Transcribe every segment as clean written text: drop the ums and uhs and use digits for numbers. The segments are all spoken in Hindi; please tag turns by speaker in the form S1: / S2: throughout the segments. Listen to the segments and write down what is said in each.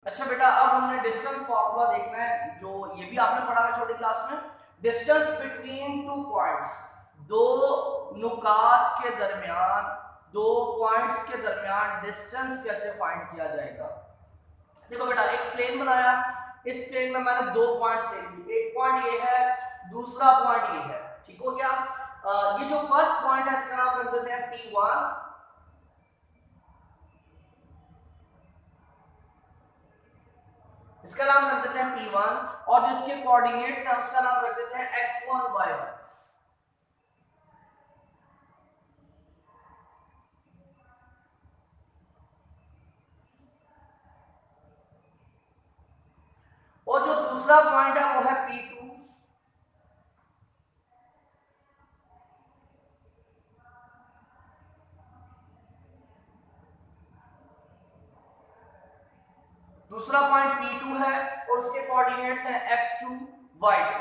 S1: अच्छा बेटा, अब हमने डिस्टेंस फॉर्मूला देखना है, जो ये भी आपने पढ़ा है छोटी क्लास में। डिस्टेंस बिटवीन टू पॉइंट्स, दो नुकात के दरमियान, दो पॉइंट्स के दरमियान डिस्टेंस कैसे फाइंड किया जाएगा। देखो बेटा, एक प्लेन बनाया, इस प्लेन में मैंने दो पॉइंट्स ले लिए, एक पॉइंट ये है, दूसरा पॉइंट ये है, ठीक हो गया। ये जो फर्स्ट पॉइंट है इसका नाम रख देते हैं P1, इसका नाम रख देते हैं P1, और जिसके कोऑर्डिनेट्स हैं उसका नाम रख देते हैं x1 y1। और जो दूसरा पॉइंट है वो है P2, दूसरा पॉइंट P2 है और उसके कोऑर्डिनेट्स हैं x2 y2।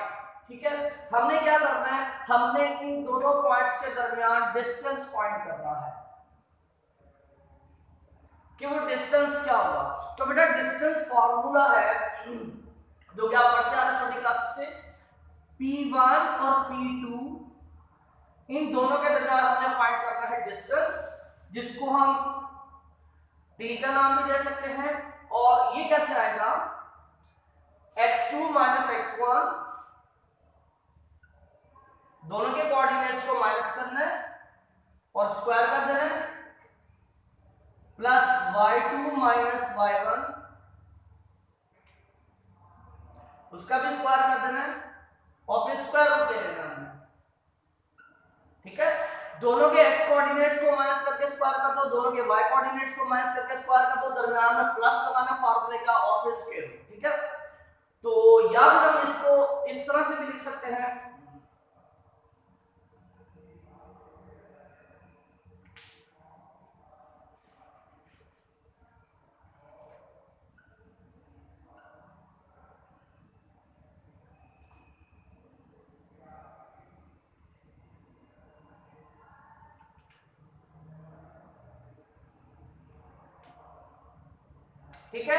S1: ठीक है, हमने क्या करना है, हमने इन दोनों पॉइंट्स के दरमियान डिस्टेंस फाइंड करना है कि वो डिस्टेंस क्या होगा। तो बेटा डिस्टेंस फॉर्मूला है जो कि आप पढ़ते आ रहे छोटी क्लास से, P1 और P2, इन दोनों के दरमियान हमने फाइंड करना है डिस्टेंस, जिसको हम d का नाम भी दे सकते हैं। और ये कैसे आएगा, x2 माइनस x1, दोनों के कोऑर्डिनेट्स को माइनस करना है और स्क्वायर कर देना है, प्लस y2 माइनस y1, उसका भी स्क्वायर कर देना है और फिर स्क्वायर रूट ले लेना है। ठीक है, दोनों के x कोऑर्डिनेट्स को माइनस करके स्क्वायर कर दो, दोनों के y कोऑर्डिनेट्स को माइनस करके स्क्वायर कर दो, दरमियान में प्लस लगाना फार्मूले का और फिर स्क्वायर रूट। ठीक है, तो या फिर हम इसको इस तरह से भी लिख सकते हैं, ठीक है,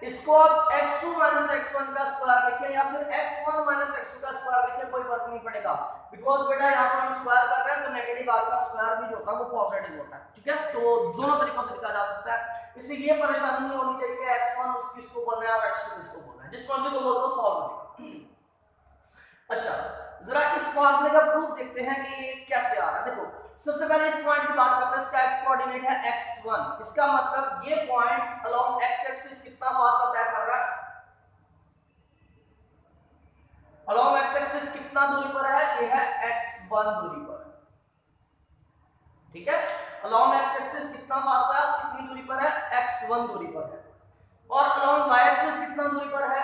S1: इसको आप x2 माइनस x1 का स्क्वायर लिखें या फिर x1 माइनस x2 का स्क्वायर लिखें, कोई फर्क नहीं पड़ेगा, बिकॉज बेटा यहाँ पर हम स्क्वायर कर रहे हैं तो नेगेटिव आर का स्क्वायर भी जो होता है वो पॉजिटिव होता है। ठीक है, तो दोनों तरीकों से लिखा जा सकता है, इसलिए परेशानी नहीं होनी चाहिए कि x1 किसको बोलना है और x2 किसको बोलना है, जिस मर्जी को बोल दो सॉल्व हो जाएगा। अच्छा, जरा इस फॉर्मूले का प्रूफ देखते हैं कि ये कैसे आ रहा है। देखो, सबसे पहले इस पॉइंट की बात करते हैं, इसका x कोऑर्डिनेट है x1, इसका मतलब ये पॉइंट अलोंग x एक्सिस कितना फासला तय कर रहा है, अलोंग x एक्सिस कितना दूरी पर है, ये है x1 दूरी पर। ठीक है, अलोंग x एक्सिस कितना फासला, कितनी दूरी पर है, x1 दूरी पर है, और अलोंग y एक्सिस कितना दूरी पर है,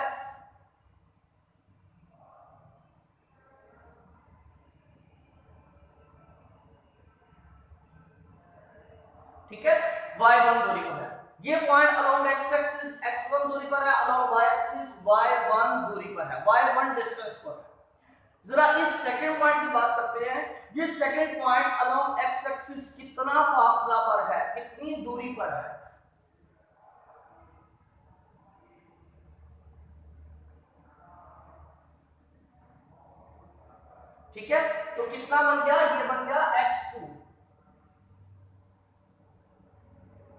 S1: ठीक है, y1 दूरी पर है। ये point along x axis x1 दूरी पर है, अलोंग y एक्सिस y1 दूरी पर है, y1 डिस्टेंस पर है। जरा इस सेकंड पॉइंट की बात करते हैं, ये second point along x axis कितना फासला पर है, कितनी दूरी पर है। ठीक है, तो कितना बन गया, ये बन गया x2।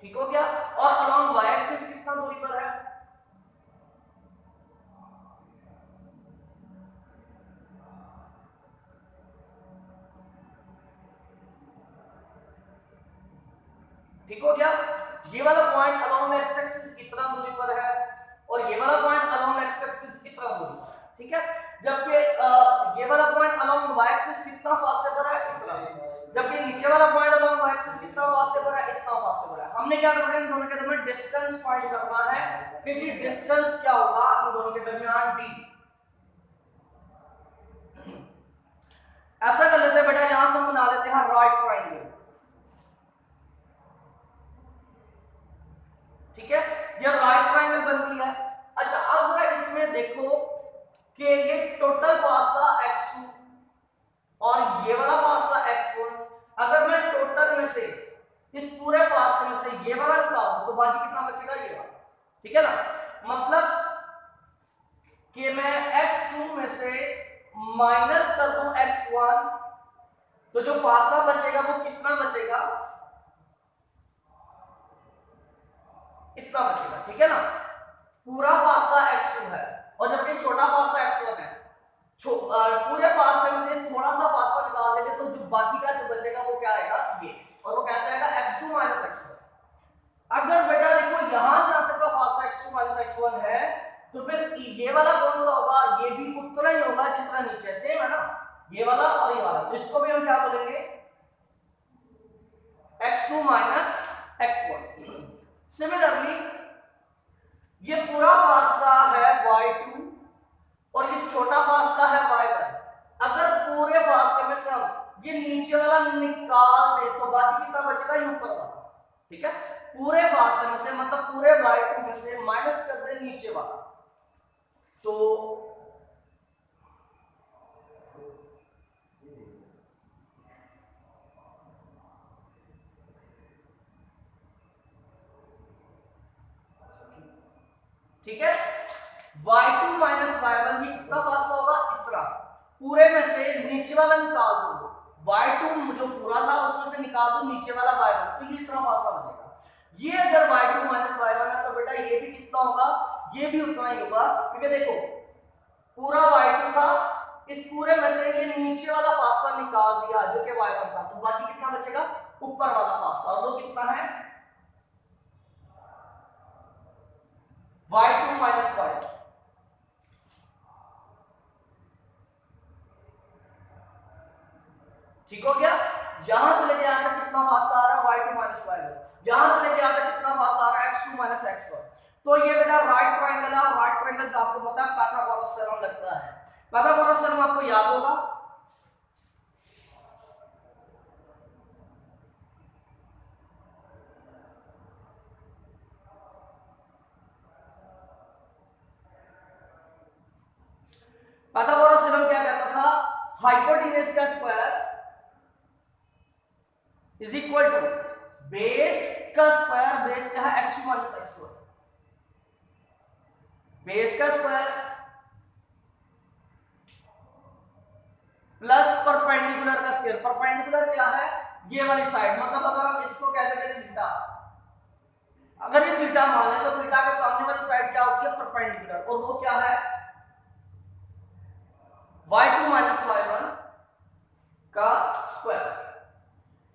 S1: ठीक हो गया, और अलोंग y एक्सिस कितना दूरी पर है, ठीक हो गया, ये वाला पॉइंट अलोंग x एक्सिस इतना दूरी पर है और ये वाला पॉइंट अलोंग x एक्सिस इतना दूरी पर है। ठीक है, जबकि ये वाला पॉइंट अलोंग y एक्सिस कितना फासले पर है, इतना, जबकि नीचे वाला पॉइंट अलोंग y एक्सिस कितना फासले पर है, इतना फासले पर है। हमने क्या करना है, इन दोनों के दरमियान डिस्टेंस फाइंड करना है कि जी डिस्टेंस क्या होगा इन दोनों के दरमियान, d। ऐसा कर लेते हैं बेटा, यहां से हम बना लेते हैं राइट ट्रायंगल। ठीक है, ये राइट ट्रायंगल बन गई है। अच्छा, अब जरा इसमें देखो कि ये टोटल फासला x2 और ये वाला फासला x1, अगर मैं टोटल में से इस पूरे फासले में से ये वाला निकाल दूं तो बाकी कितना बचेगा, ये वाला। ठीक है ना, मतलब कि मैं x2 में से माइनस कर दूं x1, तो जो फासला बचेगा वो कितना बचेगा, इतना बचेगा, ठीक है ना। पूरा फासला x2 है और जबकि छोटा फासला x1 है, पूरे फासले में से थोड़ा सा फासला निकाल देंगे तो जो बाकी का जो बचेगा वो क्या आएगा, ये, और वो कैसे आएगा, x2 माइनस x1। अगर बेटा देखो यहां से यहां तक का फासला x2 माइनस x1 है, तो फिर ये वाला कौन सा होगा, ये भी उतना ही होगा जितना नीचे, सेम है ना, ये वाला और ये वाला, तो इसको भी हम क्या बोलेंगे, x2 माइनस x1। सिमिलरली ये पूरा फासला है y2 और ये छोटा फासला है y1। अगर पूरे फासले में से हम ये नीचे वाला निकाल दे तो बाकी कितना बचेगा, ये ऊपर वाला, ठीक है। पूरे फासले में से मतलब पूरे y2 में से माइनस कर दे नीचे वाला, तो ठीक है, y2 माइनस y1 ये कितना फासला होगा, इतना। पूरे में से नीचे वाला निकाल दो, y2 जो पूरा था उसमें से निकाल दो नीचे वाला y1, तो ये इतना फासला बचेगा। ये अगर y2 माइनस y1 है तो बेटा ये भी कितना होगा, ये भी उतना ही होगा, क्योंकि देखो पूरा y2 था, इस पूरे में से ये नीचे वाला फासला निकाल दिया जो कि y1 था, तो बाकी कितना बचेगा, ऊपर वाला फासला, और वो कितना है, y2 माइनस y1। ठीक हो गया। यहां से लेके यहां तक कितना फासला आ रहा है, y2 माइनस y1। यहां से लेके यहां तक कितना फासला आ रहा है, x2 माइनस x1। तो ये बेटा राइट ट्रायंगल है, राइट ट्रायंगल का आपको पता है पाइथागोरस थ्योरम लगता है। पाइथागोरस थ्योरम आपको याद होगा, पाइथागोरस थ्योरम क्या कहता था, हाइपोटेन्यूज का square is equal to base का स्क्वायर, बेस क्या है, x2 माइनस x1, बेस का स्क्वायर प्लस परपेंडिकुलर का स्क्वायर। परपेंडिकुलर क्या है, ये वाली साइड, मतलब अगर हम इसको कह देंगे थीटा, अगर ये थीटा मान लें तो थीटा के सामने वाली साइड क्या होती है, परपेंडिकुलर, और वो क्या है, y2 माइनस y1 का स्क्वायर।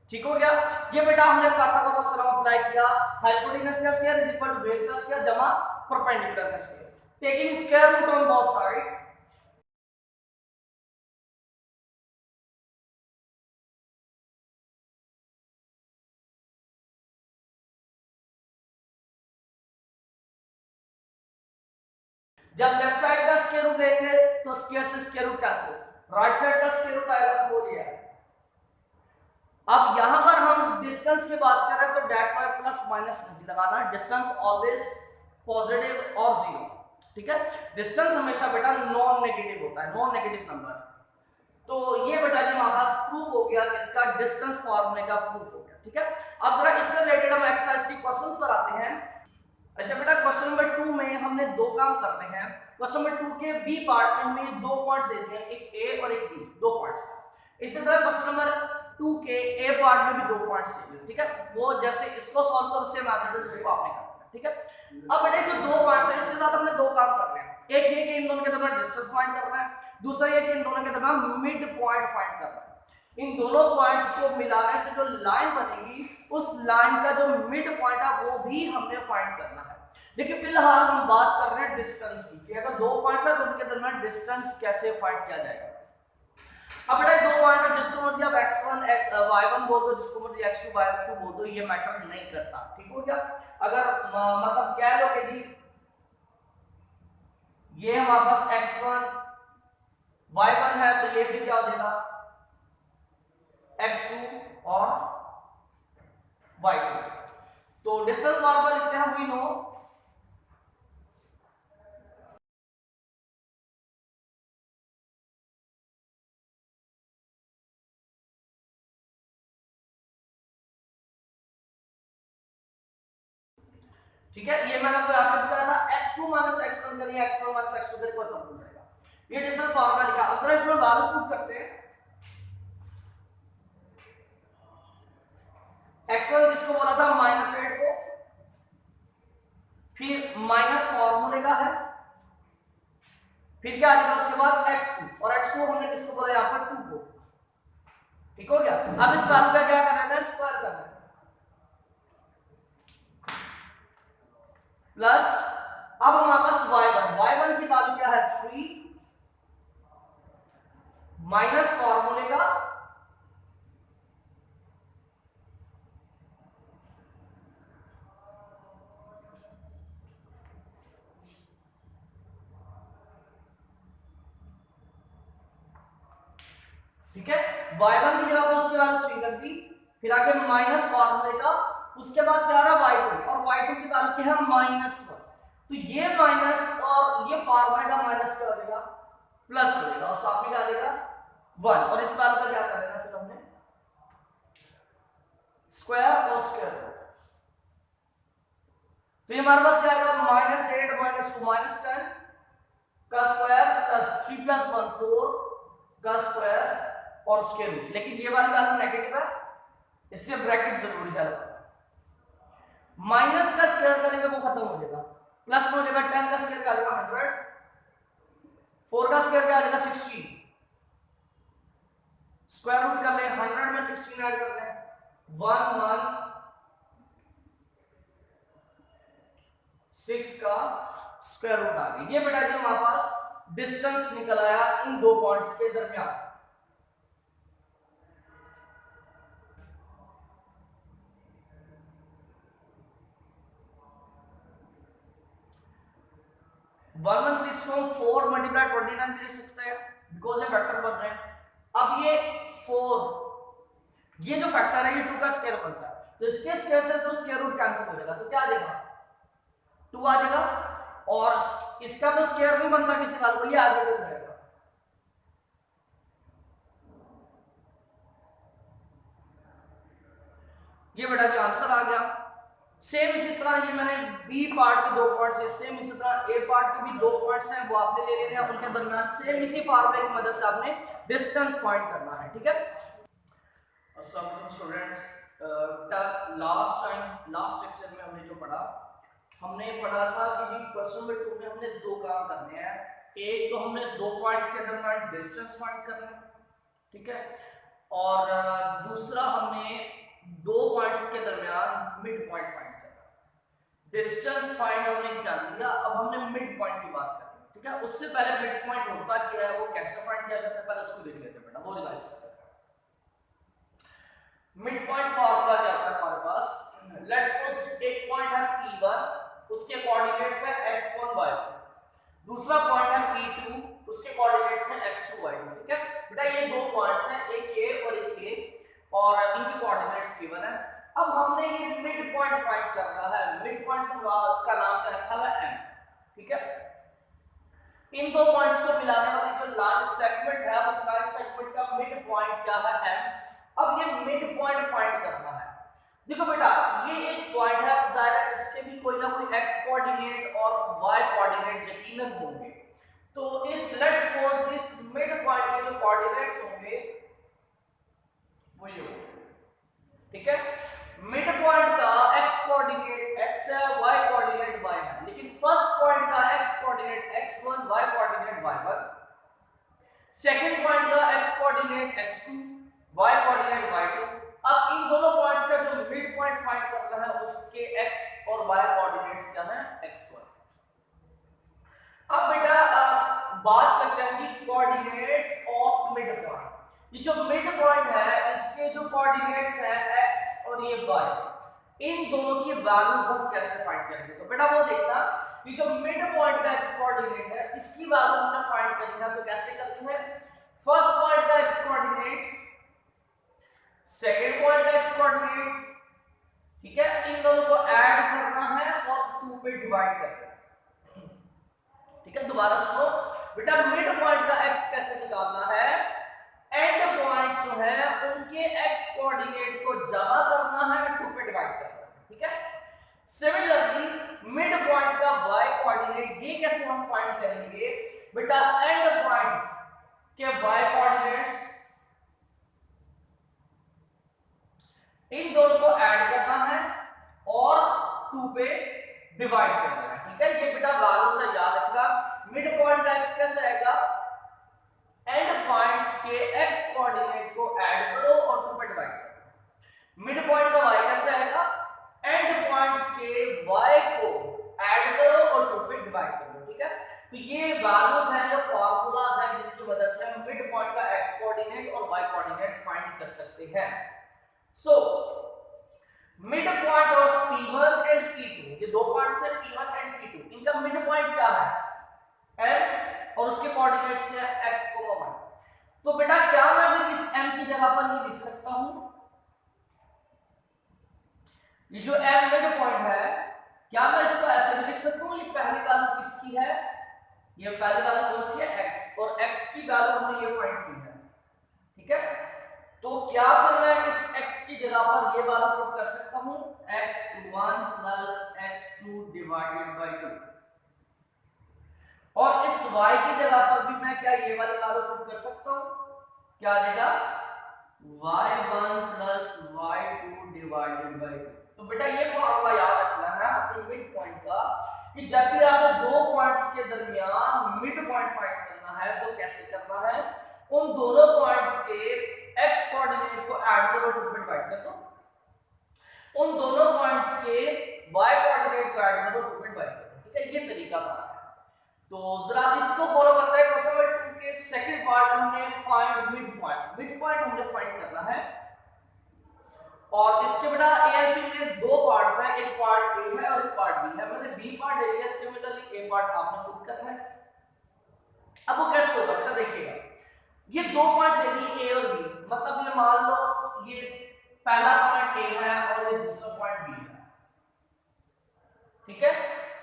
S1: ठीक हो गया। ये बेटा हमने पाइथागोरस थ्योरम अप्लाई किया, हाइपोटेन्यूज का square is equal to base का स्क्वायर जमा परपेंडिकुलर का square, taking square root on both side. जब लेफ्ट साइड का स्क्वायर रूट लेंगे तो स्क्वायर से square root cancel, right side का स्क्वायर रूट आएगा तो वो ये है। अब यहां पर हम डिस्टेंस की बात कर रहे हैं तो दैट्स व्हाई प्लस माइनस नहीं लगाना, डिस्टेंस ऑलवेज पॉजिटिव और जीरो, ठीक है। डिस्टेंस हमेशा बेटा नॉन नेगेटिव होता है, नॉन नेगेटिव नंबर। तो ये बेटा जी हमारे पास प्रूफ हो गया, इसका डिस्टेंस फॉर्मूले का प्रूफ हो गया, ठीक है। अब जरा इससे रिलेटेड हम एक्सरसाइज की क्वेश्चन पर आते हैं। अच्छा बेटा क्वेश्चन नंबर 2 में हमने दो काम करने हैं। क्वेश्चन नंबर 2 के बी पार्ट में हमें दो पॉइंट्स दे दिए, एक ए और एक बी, दो पॉइंट्स। इसी तरह क्वेश्चन नंबर 2 के ए पार्ट में भी दो पॉइंट्स दे दिए, ठीक है। वो जैसे इसको सॉल्व करो सेम मैथड उसको आपने करना है, ठीक है। अब बेटा जो दो पॉइंट्स है इसके साथ हमने दो काम करने हैं, एक ये कि इन दोनों के दरमियान डिस्टेंस फाइंड करना है, दूसरा ये कि इन दोनों के दरमियान मिड पॉइंट फाइंड करना है। इन दोनों पॉइंट्स को मिलाने से जो लाइन बनेगी उस लाइन का जो मिड पॉइंट है वो भी हमने फाइंड करना है। देखिए फिलहाल हम बात कर रहे हैं डिस्टेंस की, कि अगर दो पॉइंट्स है तो उनके दरमियान डिस्टेंस कैसे फाइंड किया जाएगा। अब बेटा दो पॉइंट है, जिसको मर्जी आप x1 y1 बोल दो, जिसको मर्जी x2 y2 बोल दो, ये मैटर नहीं करता, ठीक हो गया। अगर मतलब कह लो कि जी ये हमारे पास x1 y1 है तो ये फिर क्या हो जाएगा x2 और y2। तो डिस्टेंस फॉर्मूला लिखते हैं, वी नो ठीक है, ये मैंने आपको यहाँ पे बताया था x2 माइनस x1 करिए, x1 माइनस x2 करिए, कोई फर्क नहीं पड़ेगा। ये डिस्टेंस फार्मूला लिखा। अब फ्रेंड्स इसमें वैल्यूज पुट करते हैं। x1 किसको बोला था, -8 को, फिर माइनस फार्मूले का है, फिर क्या आ जाएगा उसके बाद x2, और x2 हमने किसको बोला यहाँ पर 2 को। ठीक हो गया। अब इस वैल्यू का क्या करना है, स्क्वायर करना है, प्लस अब हमारे पास y1 की वैल्यू क्या है 3 माइनस फॉर्मूले का ठीक है, y1 की जगह पर उसके बाद 3 कर दी, फिर आगे माइनस फॉर्मूले का, उसके बाद क्या रहा y2, और y2 की वैल्यू क्या है -1। तो ये माइनस और ये फॉर्मूले का माइनस क्या हो जाएगा, प्लस हो जाएगा, और साथ में क्या आ जाएगा 1, और इस वैल्यू का क्या कर देना फिर हमने स्क्वायर और स्क्वायर रूट। तो ये हमारे पास क्या आएगा -8 -2 -10 का स्क्वायर प्लस 3 + 1 4 का स्क्वायर और स्क्वायर रूट। लेकिन ये वाली वैल्यू नेगेटिव है, इससे ब्रैकेट जरूरी है। माइनस का स्क्वायर करेंगे वो खत्म हो जाएगा, प्लस में हो जाएगा 10 का स्क्वायर क्या आ जाएगा 100, 4 का स्क्वायर क्या आ जाएगा 16, स्क्वायर रूट कर ले, 100 में 16 ऐड कर ले, 1 1 6 का स्क्वायर रूट आ गया। ये बेटा जी हमारे पास डिस्टेंस निकल आया इन दो पॉइंट्स के दरमियान। वन 116 को 4 × 29 भी लिख सकते हैं, बिकॉज ये फैक्टर बन रहे हैं। अब ये 4, ये जो फैक्टर है ये 2 का स्क्वायर बनता है, तो इसके स्क्वायर से तो स्क्वायर रूट कैंसिल हो जाएगा, तो क्या आ जाएगा 2 आ जाएगा, और इसका तो स्क्वायर नहीं बनता किसी बात को, ये आ जाएगा। ये बेटा जो आंसर आ गया। सेम इसी तरह ये मैंने बी पार्ट के 2 पॉइंट्स है, सेम इसी तरह ए पार्ट के भी 2 पॉइंट्स हैं, वो आपने ले लेने हैं, उनके दरमियान सेम इसी फार्मूले की मदद से आपने डिस्टेंस फाइंड करना है। ठीक है, अस्सलाम वालेकुम स्टूडेंट्स। लास्ट लेक्चर में हमने जो पढ़ा था कि जी क्वेश्चन नंबर 2 में हमने 2 काम करने हैं। एक तो हमने 2 पॉइंट्स के दरमियान डिस्टेंस फाइंड करना है, ठीक है, और दूसरा हमने 2 पॉइंट्स के दरमियान मिड पॉइंट फाइंड करना है। डिस्टेंस फाइंड हमने कर लिया, अब हमने मिड पॉइंट की बात करनी है। ठीक है, उससे पहले मिड पॉइंट होता क्या है, वो कैसे फाइंड किया जाता है, पहले उसको देख लेते हैं बेटा, वो रिवाइज करते हैं। मिड पॉइंट फार्मूला क्या होता है हमारे पास, लेट्स सपोज एक पॉइंट है P1, उसके कोऑर्डिनेट्स है x1 y1, दूसरा पॉइंट है P2, उसके कोऑर्डिनेट्स है x2 y2। ठीक है बेटा, ये 2 पॉइंट्स हैं, एक A और एक A, और इनके कोऑर्डिनेट्स गिवन है। अब हमने ये मिड पॉइंट फाइंड करना है। मिड पॉइंट का नाम क्या रखा हुआ है M। ठीक है, इन 2 पॉइंट्स को मिलाने वाली जो लाइन सेगमेंट है, उस लाइन सेगमेंट का मिड पॉइंट क्या है M। अब ये मिड पॉइंट फाइंड करना है। देखो बेटा, ये एक पॉइंट है, जाहिर है इसके भी कोई ना कोई x कोऑर्डिनेट और y कोऑर्डिनेट यकीनन होंगे। तो इस लेट्स सपोज इस मिड पॉइंट के जो कोऑर्डिनेट्स होंगे वो ये होंगे। ठीक है, मिड पॉइंट का x कोऑर्डिनेट x है, y कोऑर्डिनेट y है, लेकिन फर्स्ट पॉइंट का x coordinate x1, y coordinate y1, second point का x coordinate x2, y coordinate y2। अब इन दोनों पॉइंट्स का जो मिड पॉइंट फाइंड करना है, उसके x और y कोऑर्डिनेट्स क्या है x1। अब बेटा बात करते हैं जी कोऑर्डिनेट्स ऑफ मिड पॉइंट। ये जो मिड पॉइंट है, इसके जो कोऑर्डिनेट्स है x और ये y, इन दोनों की वैल्यूज हम कैसे फाइंड करेंगे। तो बेटा वो देखना, ये जो मिड पॉइंट का x कोऑर्डिनेट है, इसकी वैल्यू हमने फाइंड करनी है। तो कैसे करनी है, फर्स्ट पॉइंट का x कोऑर्डिनेट, सेकेंड पॉइंट का x कोऑर्डिनेट, ठीक है, इन दोनों को ऐड करना है और 2 पे डिवाइड करना है। ठीक है, दोबारा सुनो बेटा, मिड पॉइंट का x कैसे निकालना है, एंड पॉइंट्स जो है उनके x कोऑर्डिनेट को जमा करना है, 2 पे डिवाइड करना है। ठीक है, सिमिलरली मिड पॉइंट का y कोऑर्डिनेट ये कैसे हम फाइंड करेंगे बेटा, एंड पॉइंट के y कोऑर्डिनेट्स इन दोनों को ऐड करना है और 2 पे डिवाइड कर देना है, ठीक है। ये बेटा वैल्यू से याद रखना। मिड पॉइंट का x कैसे आएगा, एंड पॉइंट्स के x कोऑर्डिनेट को ऐड करो और 2 पे डिवाइड करो। मिड पॉइंट का y कैसे आएगा, एंड पॉइंट्स के y को ऐड करो और 2 पे डिवाइड करो, ठीक है। तो ये वैल्यूज हैं, जो फार्मूलाज हैं जिनकी मदद से हम मिड पॉइंट का x कोऑर्डिनेट और y कोऑर्डिनेट फाइंड कर सकते हैं। So mid point of P1 and P2, ये दो पॉइंट्स हैं P1 एंड P2, इनका मिड पॉइंट क्या है m और उसके कोऑर्डिनेट्स क्या है x, y। तो बेटा क्या मैं फिर इस m की जगह पर ये लिख सकता हूं, ये जो m मिड पॉइंट है क्या मैं इसको ऐसे भी लिख सकता हूं, ये पहली वैल्यू किसकी है, ये पहली वैल्यू कौन सी है x, और x की वैल्यू हमने ये फाइंड की है, ठीक है। तो क्या फिर मैं इस x की जगह पर ये वैल्यू पुट कर सकता हूं, x1 plus x2 divided by 2, और इस y की जगह पर भी मैं क्या ये वाली वैल्यू पुट कर सकता हूं, क्या आ जाएगा y1 plus y2 divided by 2। तो बेटा ये फॉर्मूला याद रखना है अपने मिड पॉइंट का, कि जब भी आपको दो पॉइंट्स के दरमियान मिड पॉइंट फाइंड करना है तो कैसे करना है, उन दोनों पॉइंट्स के x कोऑर्डिनेट को ऐड करो, 2 पे डिवाइड कर दो, उन दोनों पॉइंट्स के y कोऑर्डिनेट को ऐड करो, 2 पे डिवाइड कर दो, ठीक है। ये तरीका था। तो जरा इसको फॉलो करते हैं। क्वेश्चन नंबर 2 के सेकंड पार्ट में हमने find mid point, mid point हमने फाइंड करना है, और इसके बेटा एएलपी में दो पार्ट्स हैं, एक पार्ट ए है और एक पार्ट बी है। मैंने बी पार्ट ले लिया, सिमिलरली ए पार्ट आपने खुद करना है। अब वो कैसे होगा बेटा देखिएगा, ये दो पॉइंट्स है ए और बी, मतलब ये मान लो ये पहला पॉइंट ए है और ये दूसरा पॉइंट बी है, ठीक है।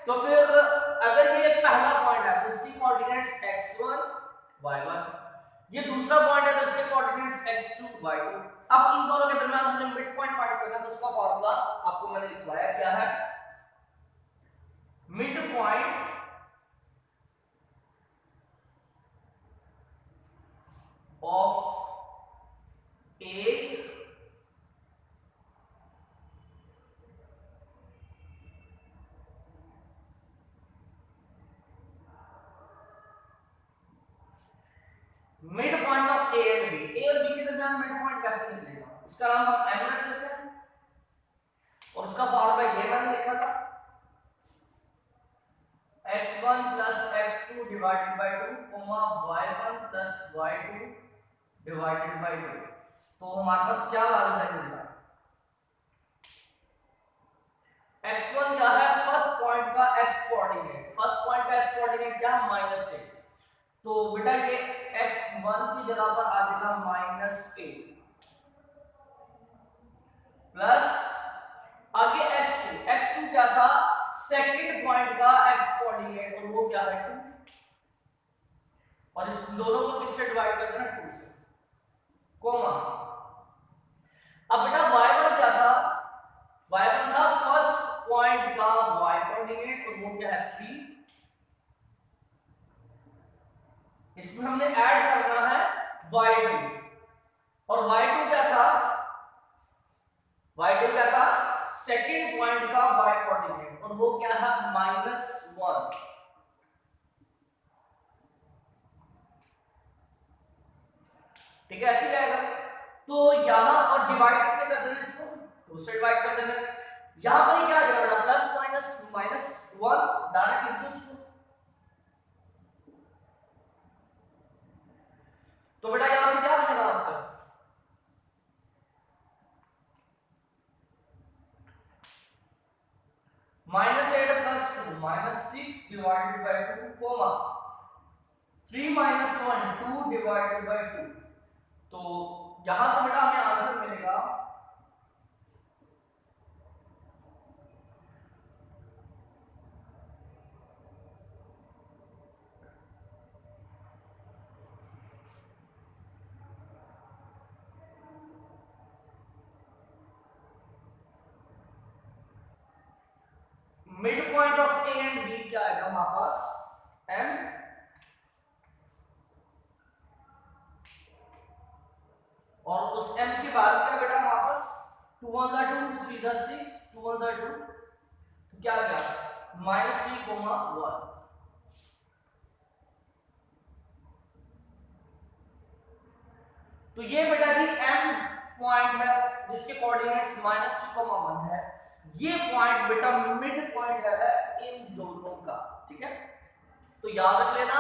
S1: तो फिर अगर ये पहला पॉइंट है तो इसकी कोऑर्डिनेट्स x1 y1, ये दूसरा पॉइंट है तो इसके कोऑर्डिनेट्स x2 y2। अब इन दोनों के दरमियान हमने मिड पॉइंट फाइंड करना है, तो उसका फार्मूला आपको मैंने लिखवाया, क्या है, mid point of A mid point of A and B, A और बी के दरमियान मिड पॉइंट कैसे निकलेगा, इसका नाम हम m रख देते हैं, और उसका फार्मूला ये मैंने लिखा था, x1 plus x2 divided by 2, y1 plus y2 divided by 2। तो हमारे पास क्या वैल्यूज है इनका, x1 क्या है, फर्स्ट पॉइंट का x कोऑर्डिनेट, फर्स्ट पॉइंट का x कोऑर्डिनेट क्या है, -8, तो बेटा ये x1 की जगह पर आ जाएगा -8 प्लस आगे x2, x2 क्या था, सेकंड पॉइंट का x कोऑर्डिनेट, और वो क्या है 2, और इस दोनों को किससे डिवाइड कर देना, 2 से, कोमा। अब बेटा y1 क्या था, y1 था फर्स्ट पॉइंट का y कोऑर्डिनेट, और वो क्या है 3, इसमें हमने ऐड करना है y2, और y2 क्या था, y2 क्या था, सेकंड पॉइंट का y कोऑर्डिनेट, और वो क्या है -1, ठीक है, ऐसे जाएगा। तो यहां और डिवाइड किससे कर देना, इसको 2 से डिवाइड कर देना, यहां पर क्या आ जाएगा बेटा, प्लस माइनस -1 डायरेक्ट लिख दो इसको, तो बेटा यहां से क्या बनेगा answer, -8 plus 2 -6 divided by 2, comma 3 -1 2 divided by 2। तो यहां से बेटा हमें आंसर मिलेगा mid point of A and B क्या आएगा हमारे पास m, और उस m की वैल्यू क्या बेटा हमारे पास 2 1 2 2 3 6 2 1 2 तो क्या आ गया -3,1। तो ये बेटा जी m पॉइंट है जिसके कोऑर्डिनेट्स -3,1 है। ये पॉइंट बेटा मिड पॉइंट है इन दोनों का, ठीक है। तो याद रख लेना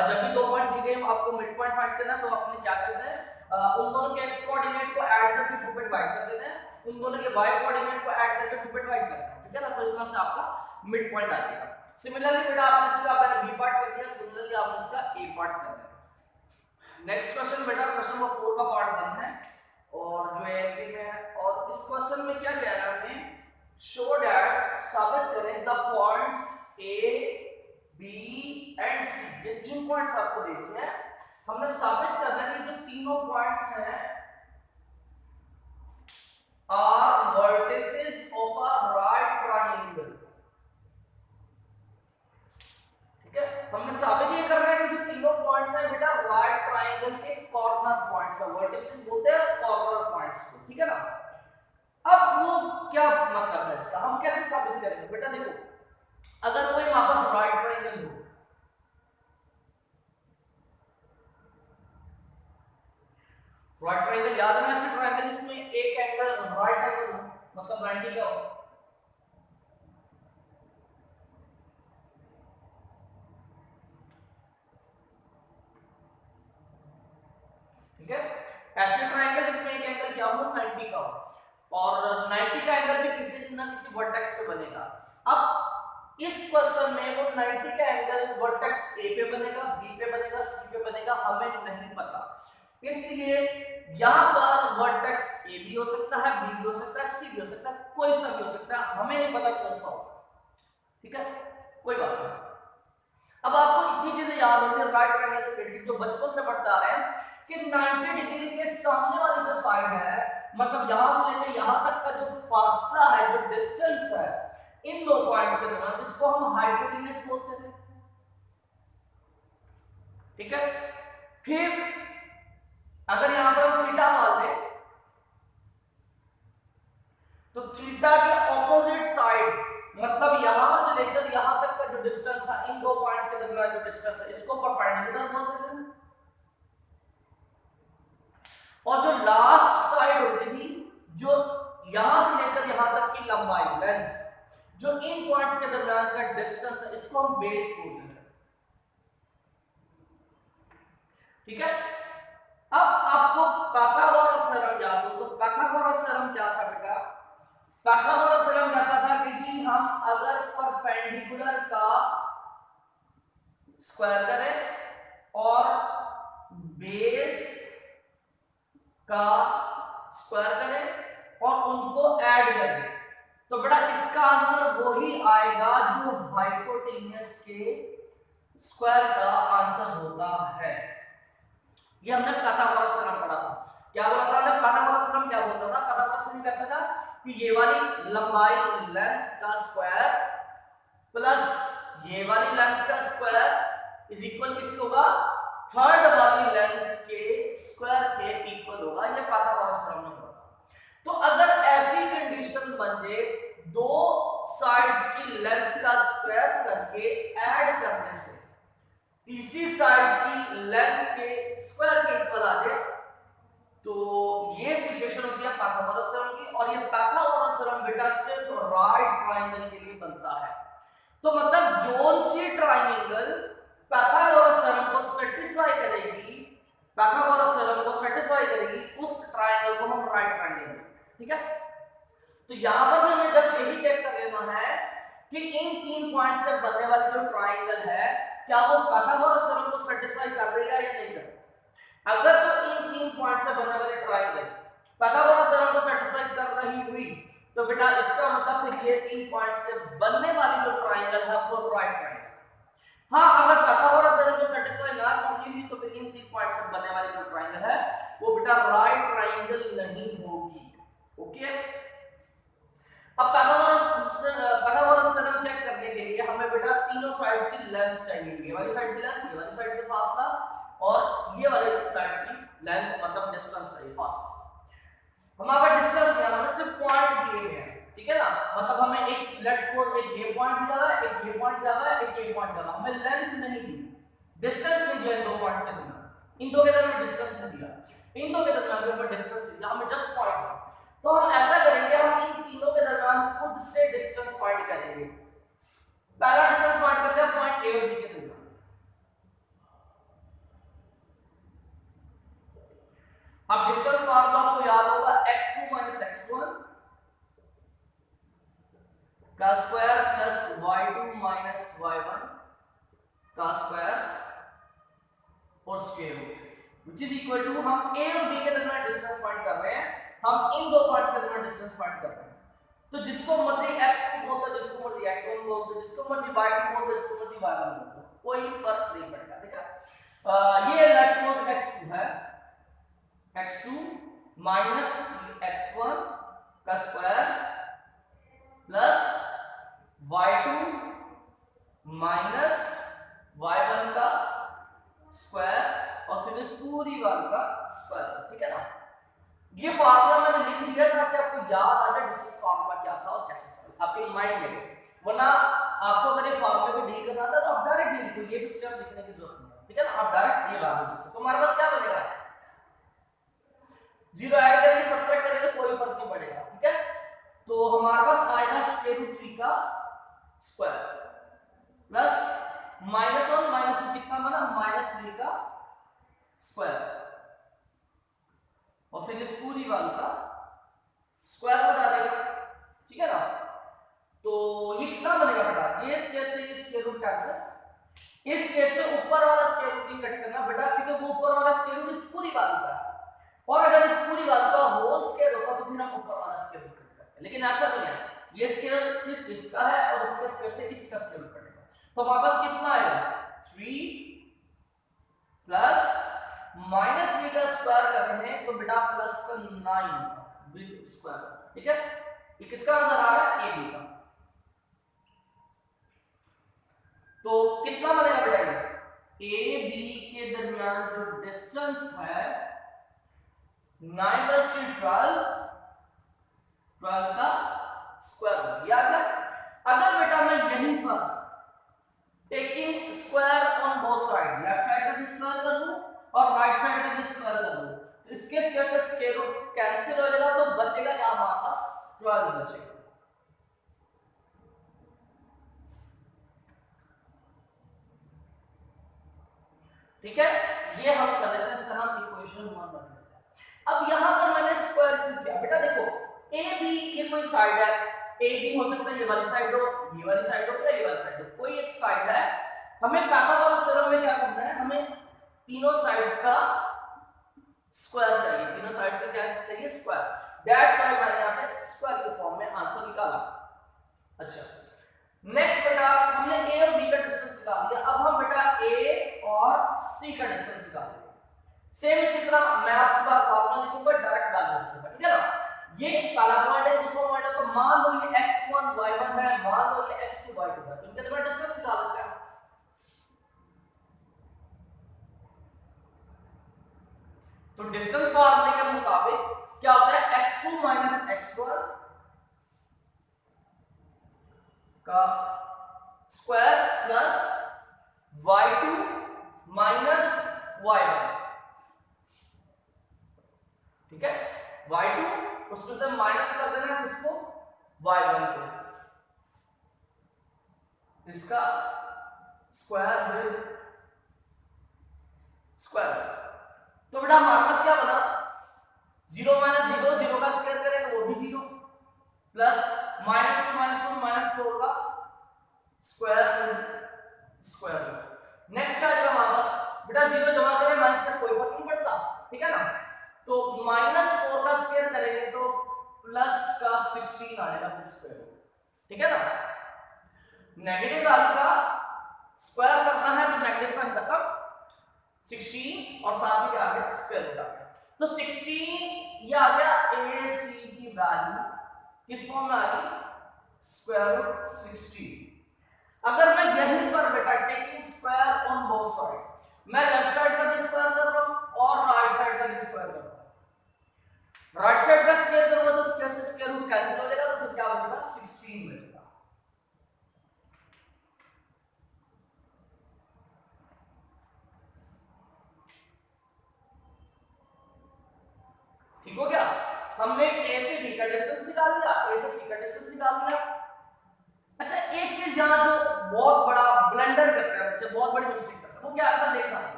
S1: जब भी दो पॉइंट्स दिए गए आपको मिड पॉइंट फाइंड करना तो आपने क्या करना है उन दोनों के x कोऑर्डिनेट को ऐड करके 2 पे डिवाइड कर देना है, उन दोनों के y कोऑर्डिनेट को ऐड करके 2 पे डिवाइड करना है, ठीक है ना। तो इस तरह से आपका मिड पॉइंट आ जाएगा। सिमिलरली बेटा आपने इसका पहले b पार्ट कर दिया, सिमिलरली आपने इसका a पार्ट कर दिया। नेक्स्ट क्वेश्चन बेटा क्वेश्चन नंबर 4 का पार्ट 1 है और जो एमपी में है, और इस क्वेश्चन में क्या कह रहा है हमें शो दैट साबित करें the points a b and c। ये 3 पॉइंट्स आपको देखने हैं, हमने साबित करना है कि जो तीनों पॉइंट्स हैं are vertices of a right triangle, ठीक है। हमने साबित ये करना है कि जो तीनों पॉइंट्स हैं बेटा राइट ट्रायंगल के कॉर्नर पॉइंट्स हैं, वर्टिसेस बोलते हैं कॉर्नर पॉइंट्स को, ठीक है ना। अब वो क्या मतलब है इसका, हम कैसे साबित करेंगे बेटा। देखो अगर कोई वापस राइट ट्रायंगल हो, राइट ट्रायंगल याद है ना, ऐसे ट्रायंगल इसमें एक एंगल राइट एंगल हो मतलब 90 का हो, ठीक है। ऐसे ट्रायंगल इसमें एक एंगल क्या हो 90 का हो, और 90 का एंगल भी किसी ना किसी वर्टेक्स पे बनेगा। अब इस क्वेश्चन में वो 90 का एंगल वर्टेक्स ए पे बनेगा, बी पे बनेगा, सी पे बनेगा, हमें नहीं पता। इसलिए यहां पर वर्टेक्स ए भी हो सकता है, बी भी हो सकता है, सी भी हो सकता है, कोई सा भी हो सकता है, हमें नहीं पता कौन सा होगा, ठीक है। कोई बात नहीं। अब आपको इतनी चीजें याद होंगी राइट ट्रायंगल से रिलेटेड जो बचपन से पढ़ते आ रहे हैं कि 90 डिग्री के सामने वाली जो साइड है मतलब यहां से लेकर यहां तक का जो फासला है, जो डिस्टेंस है इन दो पॉइंट्स के दरमियान, इसको हम हाइपोटेन्यूस बोलते हैं, ठीक है। फिर अगर यहां पर हम थीटा मान लें तो थीटा के ऑपोजिट साइड मतलब यहां से लेकर यहां तक का जो डिस्टेंस है इन दो पॉइंट्स के दरमियान जो डिस्टेंस है इसको परपेंडिकुलर बोलते हैं। और जो लास्ट साइड होती थी जो यहां से लेकर यहां तक की लंबाई लेंथ जो इन पॉइंट्स के दरमियान का डिस्टेंस है इसको हम बेस बोलते हैं, ठीक है। अब आपको पाइथागोरस थ्योरम याद हो तो पाइथागोरस थ्योरम क्या था बेटा, पाइथागोरस थ्योरम कहता था कि जी हम अगर परपेंडिकुलर का स्क्वायर करें और बेस का स्क्वायर करें और उनको ऐड करें तो बेटा इसका आंसर वही आएगा जो हाइपोटेन्यूस के स्क्वायर का आंसर होता है। ये हमने पाइथागोरस थ्योरम पढ़ा था। क्या बोला था हमने, पाइथागोरस थ्योरम क्या बोलता था, पाइथागोरस थ्योरम कहता था कि ये वाली लंबाई लेंथ का स्क्वायर प्लस ये वाली लेंथ का स्क्वायर इज इक्वल किसके होगा, थर्ड वाली लेंथ के स्क्वायर के इक्वल होगा। ये पाइथागोरस थ्योरम ने बोला। तो अगर ऐसी कंडीशन बन जाए दो साइड्स की लेंथ का स्क्वायर करके ऐड करने से तीसरी साइड की लेंथ के स्क्वायर के इक्वल आ जाए तो ये सिचुएशन होती है पाइथागोरस थ्योरम की। और ये पाइथागोरस थ्योरम बेटा सिर्फ राइट ट्रायंगल के लिए बनता है। तो मतलब जोन सी ट्रायंगल पाइथागोरस थ्योरम को सेटिस्फाई करेगी, पाइथागोरस थ्योरम को सेटिस्फाई करेगी उस ट्रायंगल को हम राइट ट्रायंगल, ठीक है। तो यहां पर हमें जस्ट यही चेक कर लेना है कि इन 3 पॉइंट से बनने वाली जो ट्रायंगल है क्या वो पाइथागोरस थ्योरम को सेटिस्फाई कर रही है या नहीं कर रही। अगर तो इन 3 पॉइंट से बनने वाली ट्रायंगल पाइथागोरस थ्योरम को सेटिस्फाई कर रही हुई तो बेटा इसका मतलब फिर ये 3 पॉइंट से बनने वाली जो ट्रायंगल है वो राइट ट्रायंगल। हाँ अगर पाइथागोरस थ्योरम को सेटिस्फाई ना कर रही हुई तो फिर इन 3 पॉइंट से बनने वाली जो ट्रायंगल है वो बेटा राइट ट्रायंगल नहीं होगी, ओके। अब पाइथागोरस थ्योरम चेक की लेंथ चाहिए, ये वाली साइड की लेंथ, ये वाली साइड की फासला और ये वाली साइड की लेंथ मतलब डिस्टेंस चाहिए फासला। हमारा डिस्टेंस है, हमें सिर्फ पॉइंट दिए हैं, ठीक है ना, मतलब हमें एक लेट्स सपोज एक ये पॉइंट दिया हुआ है, एक ये पॉइंट दिया हुआ है, एक ये पॉइंट दिया हुआ है, हमें लेंथ नहीं दी, डिस्टेंस नहीं दिया इन दो पॉइंट्स के दरमियान, इन दो के दरमियान डिस्टेंस नहीं दिया, इन दो के दरमियान भी हमें डिस्टेंस दिया, हमें जस्ट पॉइंट दिया। तो हम ऐसा करेंगे, हम इन तीनों के दरमियान खुद से डिस्टेंस फाइंड करेंगे। पहला डिस्टेंस फाइंड करते हैं पॉइंट ए और बी के दरमियान। अब डिस्टेंस फार्मूला आपको याद होगा x2 - x1 का स्क्वायर प्लस y2 - y1 का स्क्वायर और square root which is equal to, हम a और b के दरमियान डिस्टेंस फाइंड कर रहे हैं, हम इन दो पॉइंट्स के दरमियान डिस्टेंस फाइंड कर रहे हैं। तो जिसको मर्जी x2 बोलते हैं, जिसको मर्जी x1 बोलते हैं, जिसको मर्जी y2 बोलते हैं, जिसको मर्जी y1 बोलते हैं, कोई फर्क नहीं पड़ेगा, ठीक है। ये लेट्स सपोज x2 है, x2 माइनस x1 का square plus y2 minus y1 का स्क्वायर और फिर इस पूरी बात का स्क्वायर, ठीक है ना। ये फार्मूला मैंने लिख दिया ताकि आपको याद आ जाए डिस्टेंस फार्मूला क्या था और कैसे था, आपके माइंड में, वरना आपको अगर ये फार्मूला को डील करना था तो आप डायरेक्ट डील को, ये भी स्टेप लिखने की जरूरत नहीं है, ठीक है ना, आप डायरेक्ट ये लगा सकते हो। तो हमारे पास क्या बनेगा, जीरो ऐड करेंगे सब्ट्रैक्ट करेंगे कोई फर्क नहीं पड़ेगा, ठीक है। तो हमारे पास आएगा √3 का स्क्वायर प्लस -1 - 2 कितना बना, -3 का स्क्वायर और फिर इस पूरी वाली का स्क्वायर बना देगा, ठीक है ना। तो ये कितना बनेगा बेटा, ये स्क्वायर से ये स्क्वायर रूट कैंसिल, इस स्क्वायर से ऊपर वाला स्क्वायर रूट नहीं कट करना बेटा, क्योंकि वो ऊपर वाला स्क्वायर रूट इस पूरी वाली का है, और अगर इस पूरी बात का होल स्क्वायर होता तो फिर हम ऊपर वाला स्क्वायर रूट करते हैं, लेकिन ऐसा नहीं है, ये स्क्वायर सिर्फ इसका है और इसके स्क्वायर से इसका स्क्वायर रूट कटेगा। तो हमारे पास कितना आएगा, 3 प्लस -3 का स्क्वायर कर रहे हैं तो बेटा प्लस का 9 बिग स्क्वायर, ठीक है। ये किसका आंसर आ रहा है, ए बी का। तो कितना बनेगा बेटा, ए बी के दरमियान जो डिस्टेंस है 9 + 3 12 का स्क्वायर याद है। अगर बेटा मैं यहीं पर taking square on both side, left side का भी स्क्वायर कर दूं और राइट साइड का भी स्क्वायर कर दूं, तो इसके स्क्वायर से स्क्वायर रूट कैंसिल हो जाएगा, तो बचेगा क्या हमारे पास, 12 बचेगा, ठीक है। ये हम कर लेते हैं, इसका नाम इक्वेशन 1 बन जाता है। अब यहां पर मैंने स्क्वायर क्यों किया बेटा, देखो ए बी ये कोई साइड है, ए बी हो सकता है ये वाली साइड हो, ये वाली साइड हो या ये वाली साइड हो, कोई एक साइड है, हमें पाइथागोरस थ्योरम में क्या करना है, हमें तीनों साइड्स का स्क्वायर चाहिए, तीनों साइड्स का क्या चाहिए, स्क्वायर, दैट्स व्हाई मैंने यहां पे स्क्वायर के फॉर्म में आंसर निकाला। अच्छा नेक्स्ट बेटा हमने ए और बी का डिस्टेंस निकाल दिया, अब हम बेटा ए और सी का डिस्टेंस निकालेंगे। सेम इसी तरह मैं आपके पास फार्मूला लिखूंगा, डायरेक्ट डाल दूंगा, ठीक है ना। ये पहला पॉइंट है, दूसरा पॉइंट है, तो मान लो ये x1 y1 है, मान लो ये x2 y2 है, तो इनके दरमियान डिस्टेंस निकाल लेते हैं। तो डिस्टेंस फार्मूले के मुताबिक क्या होता है, x2 - x1 का स्क्वायर प्लस y2 - y1, ठीक है। y2 उसमें से माइनस कर देना है किसको, y1 को, इसका स्क्वायर विद स्क्वायर। तो बेटा हमारे पास क्या बना, 0 - 0 0 का स्क्वायर करें तो वो भी 0 प्लस -2 - 4 का स्क्वायर विद स्क्वायर। नेक्स्ट क्या आएगा हमारे पास बेटा, 0 जमा करें माइनस का कोई फर्क नहीं पड़ता, ठीक है ना। तो -4 का स्क्वायर करेंगे तो प्लस का 16 आएगा फिर स्क्वायर, ठीक है ना। नेगेटिव वैल्यू का स्क्वायर करना है तो नेगेटिव साइन खत्म, 16 और साथ में क्या आ गया, स्क्वायर रूट आ गया। तो 16 ये आ गया ए सी की वैल्यू किस फॉर्म में आ गई, स्क्वायर रूट 16। अगर मैं यहीं पर बेटा taking square on both side, मैं लेफ्ट साइड का भी स्क्वायर कर रहा हूं और राइट साइड का भी स्क्वायर कर रहा हूं। राइट साइड का स्क्वायर करूंगा तो स्क्वायर से स्क्वायर रूट कैंसिल हो जाएगा, तो फिर क्या बचेगा 16 बचेगा। ठीक हो गया। हमने ए से बी का डिस्टेंस निकाल लिया, ए से सी का डिस्टेंस निकाल लिया। अच्छा एक चीज यहां जो बहुत बड़ा ब्लंडर करते हैं बच्चे, बहुत बड़ी मिस्टेक करते हैं, वो क्या आपका देखना है।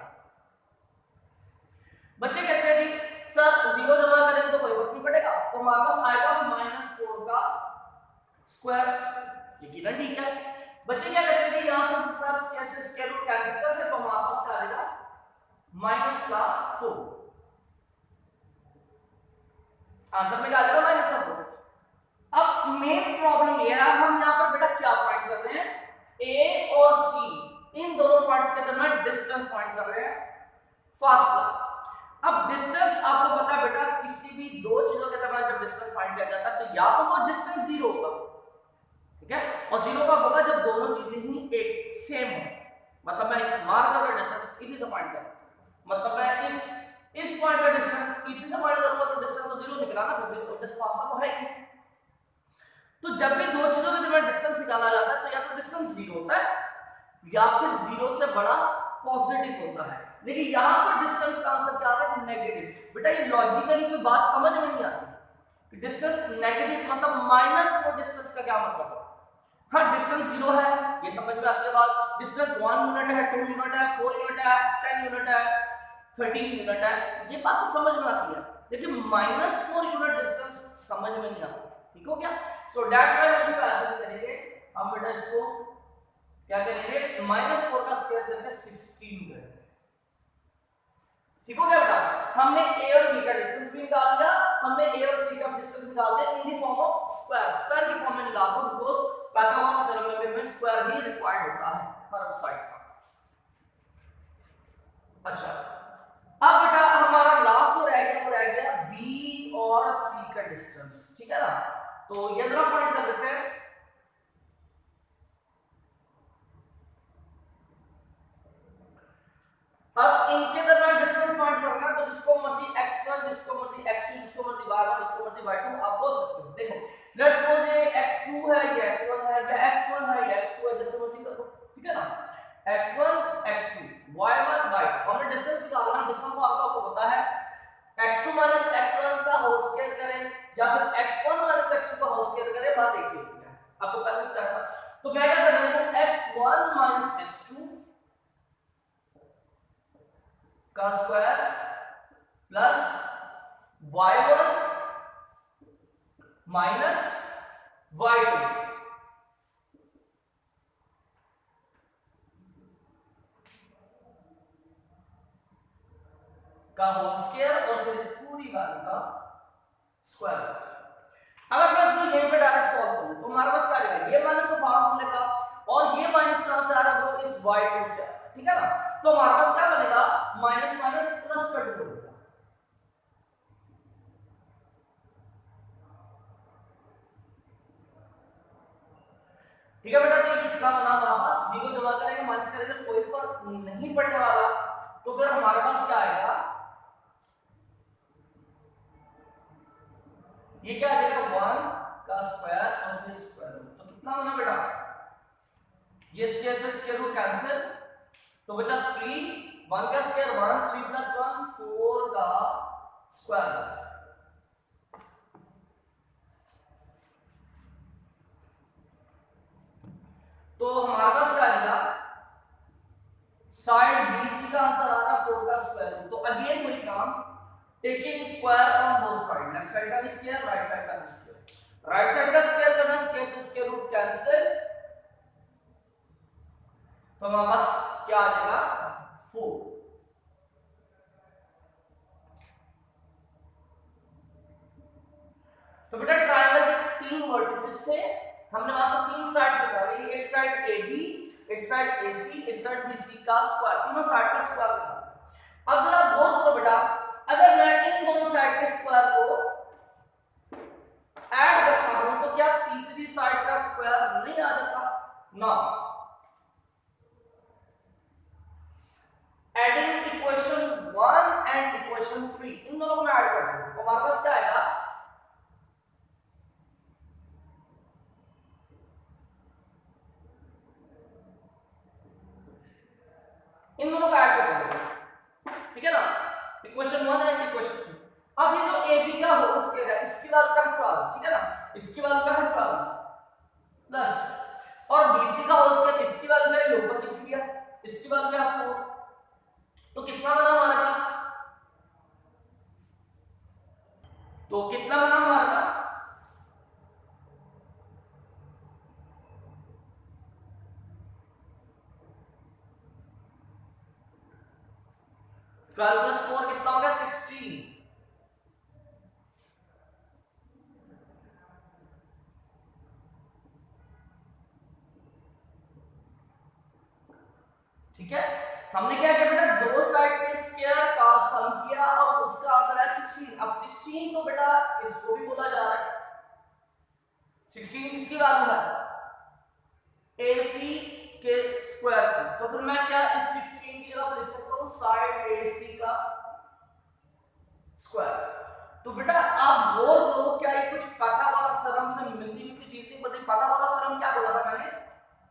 S1: बच्चे कहते हैं जी सर जीरो जमा करेंगे तो कोई फर्क नहीं पड़ेगा, तो हमारे पास आएगा -4 का स्क्वायर, यकीनन ठीक है। बच्चे क्या कहते हैं कि यहां से सर कैसे स्क्वायर रूट कैंसिल करते हैं, तो हमारे पास क्या आएगा -4। आंसर में क्या आ जाएगा -4। अब मेन प्रॉब्लम ये है, हम यहां पर बेटा क्या फाइंड कर रहे हैं, ए और सी इन दोनों पॉइंट्स के दरमियान डिस्टेंस फाइंड कर रहे हैं, फासला। अब डिस्टेंस आपको पता है बेटा, किसी भी दो चीजों के दरमियान जब डिस्टेंस फाइंड किया जाता है तो या तो वो डिस्टेंस जीरो होगा, ठीक है, और जीरो कब होगा जब दोनों चीजें ही एक सेम हो। मतलब मैं इस मार्कर का डिस्टेंस इसी से फाइंड करूं, मतलब मैं इस पॉइंट का डिस्टेंस इसी से फाइंड करूंगा तो डिस्टेंस तो जीरो निकला ना, फिर जीरो डिस्टेंस फासला तो है ही। तो जब भी दो चीजों के दरमियान डिस्टेंस निकाला जाता है तो या तो डिस्टेंस जीरो होता है या फिर जीरो से बड़ा पॉजिटिव होता है। लेकिन यहां पर डिस्टेंस का आंसर क्या आ रहा है, नेगेटिव। बेटा ये लॉजिकली कोई बात समझ में नहीं आती कि डिस्टेंस नेगेटिव मतलब -4 डिस्टेंस का क्या मतलब है। हाँ डिस्टेंस जीरो है ये समझ में आती है बात, डिस्टेंस 1 यूनिट है, 2 यूनिट है, 4 यूनिट है, 10 यूनिट है, 13 यूनिट है, ये बात तो समझ में आती है, लेकिन -4 यूनिट डिस्टेंस समझ में नहीं आता। ठीक हो गया। सो दैट्स व्हाई हम इसको ऐसे करेंगे, हम बेटा इसको क्या करेंगे, -4 का स्क्वायर करके 16 करेंगे। ठीक हो गया बेटा। हमने ए और बी का डिस्टेंस भी निकाल लिया, हमने ए और सी का डिस्टेंस निकाल दिया in the form of square, square की फॉर्म में निकाल दो, बिकॉज़ पाइथागोरस थ्योरम में स्क्वायर ही रिक्वायर्ड होता है हर साइड का। अच्छा अब बेटा हमारा लास्ट जो रह गया वो रह गया बी और सी का डिस्टेंस, ठीक है ना, तो ये जरा फाइंड कर लेते हैं। अब इनके दरमियान डिस्टेंस फाइंड करना है, तो जिसको मर्जी x1 जिसको मर्जी x2 जिसको मर्जी y1 जिसको मर्जी y2 आप बोल सकते हो। देखो लेट्स सपोज ये x2 है ये x1 है या x1 है ये x2 है, जैसे मर्जी कर लो, ठीक है ना, x1 x2 y1 y2। हमने डिस्टेंस निकालना, डिस्टेंस को आपको पता है x2 x1 का होल स्क्वायर करें या फिर x1 x2 का होल स्क्वायर करें, बात एक ही होती है, आपको पहले बताया था। तो मैं क्या कर रहा हूं, x1 x2 का square plus y1 minus y2 का होल स्क्वायर और फिर इस पूरी वैल्यू का स्क्वायर। अगर मैं इसको यहीं पे डायरेक्ट सॉल्व करूं तो हमारे पास क्या रहेगा, ये माइनस तो फॉर्मूले का और ये माइनस कहां से आ रहा है, वो इस y2 से, ठीक है ना, तो हमारे पास क्या बनेगा माइनस माइनस प्लस का 2 बनेगा। ठीक है बेटा, तो ये कितना बना हमारे पास, जीरो जमा करेंगे माइनस करेंगे कोई फर्क नहीं पड़ने वाला, तो फिर हमारे पास क्या आएगा, ये क्या आ जाएगा 1 का स्क्वायर और फिर स्क्वायर रूट, तो कितना बना बेटा, ये स्क्वायर से स्क्वायर रूट कैंसिल, तो बचा 3, 1 का स्क्वायर 1, 3 प्लस 1 4 का स्क्वायर। तो हमारे पास क्या आएगा, साइड BC का आंसर आ रहा है 4 का स्क्वायर रूट। तो अगेन वही काम, taking square on both side, left side का भी स्क्वायर राइट साइड का भी स्क्वायर, राइट साइड का स्क्वायर करना स्क्वायर से स्क्वायर रूट कैंसिल, तो हमारे पास क्या आ जाएगा 4। तो बेटा ट्रायंगल के 3 वर्टिसेस थे, हमने वहां से 3 साइड्स निकाली, एक साइड AB एक साइड AC एक साइड BC का स्क्वायर, तीनों साइड का स्क्वायर निकाला। अब जरा गौर करो बेटा, अगर मैं इन दोनों साइड के स्क्वायर को ऐड करता हूं तो क्या तीसरी साइड का स्क्वायर नहीं आ जाता ना, इक्वेशन 3, इन दोनों को मैं ऐड कर दूंगा तो हमारे पास क्या आएगा, इन दोनों को ऐड कर देंगे, ठीक है ना, इक्वेशन 1 एंड इक्वेशन 3। अब ये जो AB का होल स्क्वायर है इसकी वैल्यू का 12, ठीक है ना, इसकी वैल्यू का 12 प्लस और BC का होल स्क्वायर इसकी वैल्यू मैंने ऊपर लिख दिया, इसकी वैल्यू क्या 4, तो कितना बना हमारे पास, तो कितना बना हमारे पास 12 प्लस 4 कितना होगा 16, ठीक है। हमने क्या किया बेटा, दो साइड के स्क्वायर का सम किया और उसका आंसर है 16। अब 16 को बेटा इसको भी बोला जा रहा है, 16 किसकी वैल्यू है, AC के स्क्वायर की, तो फिर मैं क्या इस 16 की जगह लिख सकता हूं साइड AC का स्क्वायर। तो बेटा आप गौर करो, क्या ये कुछ पाइथागोरस थ्योरम से मिलती जुलती चीजें बताइए। पाइथागोरस थ्योरम क्या बोला था मैंने,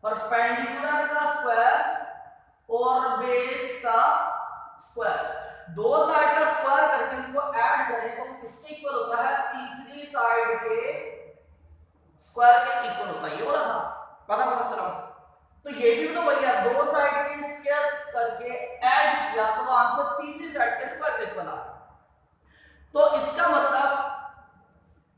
S1: परपेंडिकुलर का स्क्वायर और बेस का स्क्वायर, दो साइड का स्क्वायर करके इनको ऐड करें तो किसके इक्वल होता है, तीसरी साइड के स्क्वायर के इक्वल होता है, ये बोला था पाइथागोरस थ्योरम। तो ये भी तो वही है, दो साइड के स्क्वायर करके ऐड किया तो वो आंसर तीसरी साइड के स्क्वायर के इक्वल आ गया। तो इसका मतलब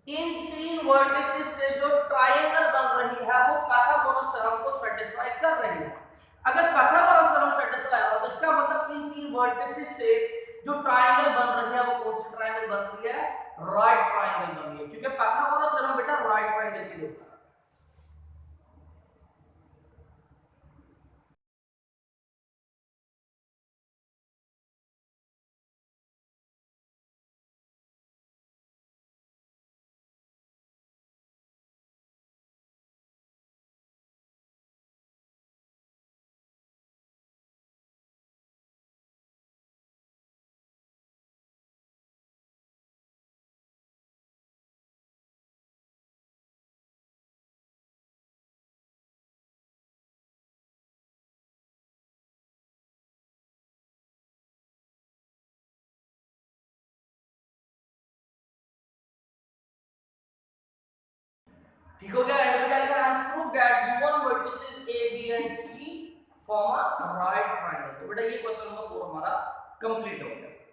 S1: इन तीन वर्टिसेस से जो ट्रायंगल बन रही है वो पाइथागोरस थ्योरम को सेटिस्फाई कर रही है। अगर पाइथागोरस थ्योरम सेटिस्फाई हो तो इसका मतलब इन तीन वर्टिसेस से जो ट्रायंगल बन रही है वो कौन सी ट्रायंगल बन रही है, राइट ट्रायंगल बन रही है, क्योंकि पाइथागोरस थ्योरम बेटा राइट ट्रायंगल के लिए होता है। ठीक हो गया, एंड क्या लिखा है, prove that given vertices A B and C form a right triangle. तो बेटा ये क्वेश्चन नंबर 4 हमारा कंप्लीट हो गया।